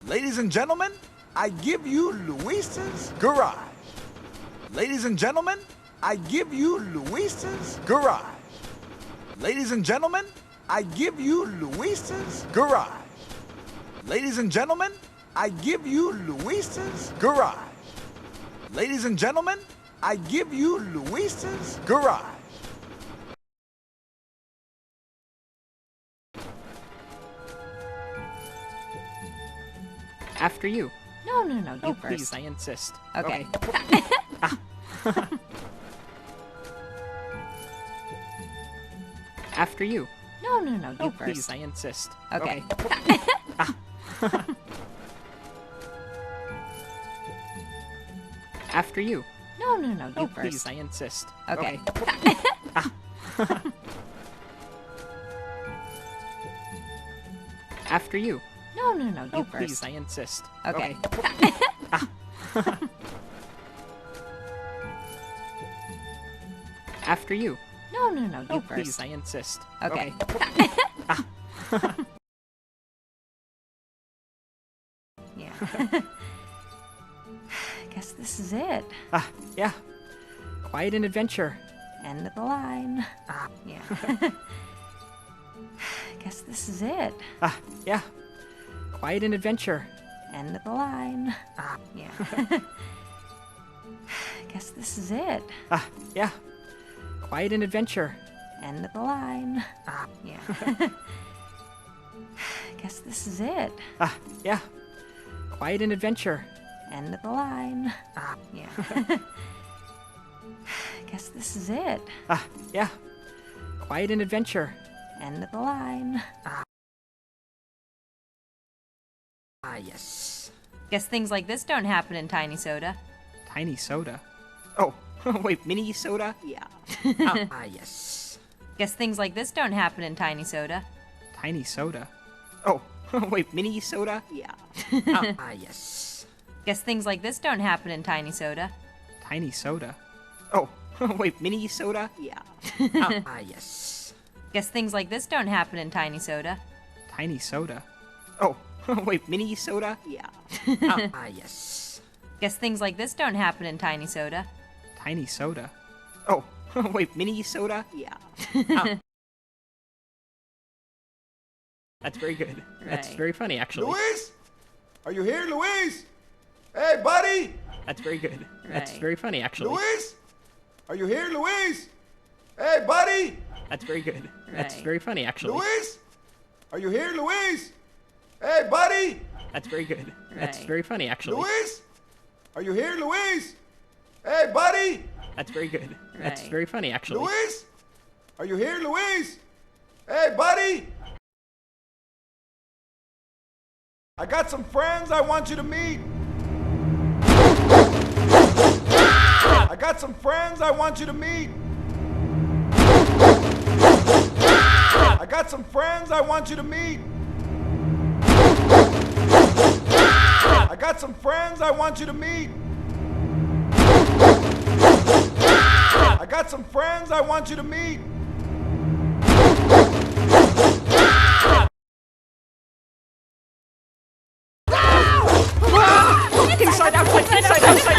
Ladies and gentlemen, I give you Luis's Garage. Ladies and gentlemen, I give you Luis's Garage. Ladies and gentlemen, I give you Luis's Garage. Ladies and gentlemen, I give you Luis's Garage. Ladies and gentlemen, I give you Luis's Garage. After you. No, you first. Please, I insist. Okay. After you. No, you first. Please, I insist. Okay. After you. No, you first. Please, I insist. Okay. After you. No, you first. Please, I insist. Okay. After you. No, you first. Please, I insist. Okay. Yeah. Guess this is it. Yeah. Quiet and adventure. End of the line. Yeah. Guess this is it. Yeah. Quiet and adventure. End of the line. Yeah. Guess this is it. Yeah. Quiet and adventure. End of the line. Yeah. Guess this is it. Yeah. Quiet and adventure. End of the line. Yeah. Guess this is it. Yeah. Quiet and adventure. End of the line. Yes. Guess things like this don't happen in Tiny Soda. Tiny soda. Oh, wait, mini soda? Yeah. Yes. Guess things like this don't happen in Tiny Soda. Tiny soda. Oh, wait, mini soda? Yeah. Yes. Guess things like this don't happen in Tiny Soda. Tiny soda. Oh, wait, mini soda? Yeah. Yes. Guess things like this don't happen in Tiny Soda. Tiny soda. Oh, wait, mini soda? Yeah. Yes. Guess things like this don't happen in Tiny Soda. Tiny soda. Oh, wait, mini soda? Yeah. That's very good. That's Right. very funny, actually. Luis? Are you here, Luis? Hey, buddy! That's very good. That's Right. very funny, actually. Luis? Are you here, Luis? Hey, buddy! That's very good. That's Right. very funny, actually. Luis? Are you here, Luis? Hey, buddy! That's very good. That's Right. very funny, actually. Luis? Are you here, Luis? Hey, buddy! That's very good. That's Right. very funny, actually. Luis? Are you here, Luis? Hey, buddy! I got some friends I want you to meet. I got some friends I want you to meet. I got some friends I want you to meet. I got some friends I want you to meet. I got some friends I want you to meet. Inside, outside, inside, outside.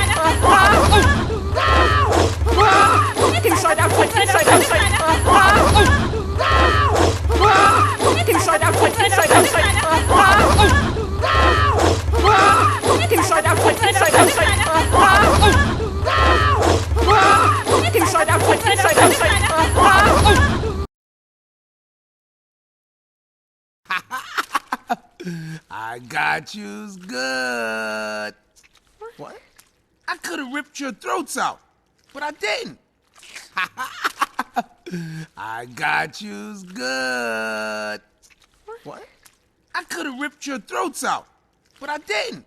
Inside, outside, inside, outside. Inside, outside, inside, outside. Inside, outside, inside, outside. Inside, outside, inside, outside. I got you's good. What? I could have ripped your throats out, but I didn't. I got you's good. What? I could have ripped your throats out, but I didn't.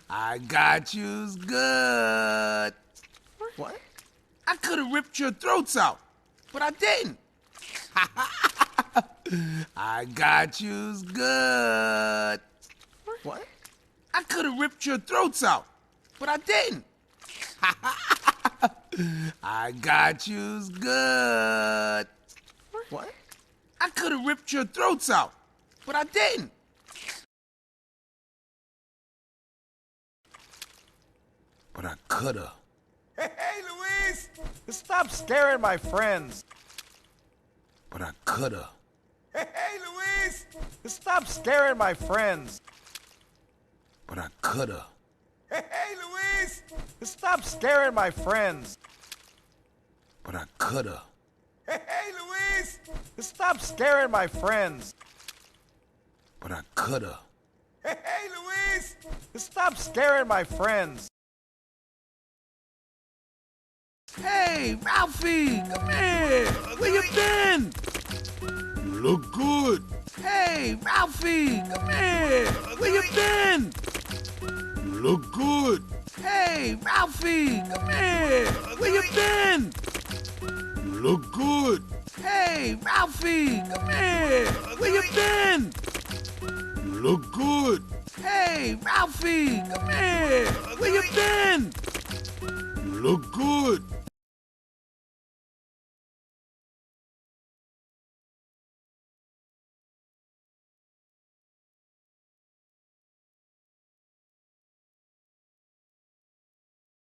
I got you's good. What? I could have ripped your throats out, but I didn't. I got you's good. What? I could have ripped your throats out, but I didn't. I got you's good. What? I could have ripped your throats out, but I didn't. but I coulda. Hey, Luis! Stop scaring my friends. But I coulda. Hey, Luis! Stop scaring my friends. But I coulda. Hey, Luis! Stop scaring my friends. But I coulda. Hey, Luis! Stop scaring my friends. But I coulda. Hey, Luis! Stop scaring my friends. Hey, Ralphie, come here. Where you been? You look good. Hey, Ralphie, come here. Where you been? You look good. Hey, Ralphie, come here. Where you been? You look good. Hey, Ralphie, come here. Where you been? You look good. Hey, Ralphie, come here. Where you been? You look good.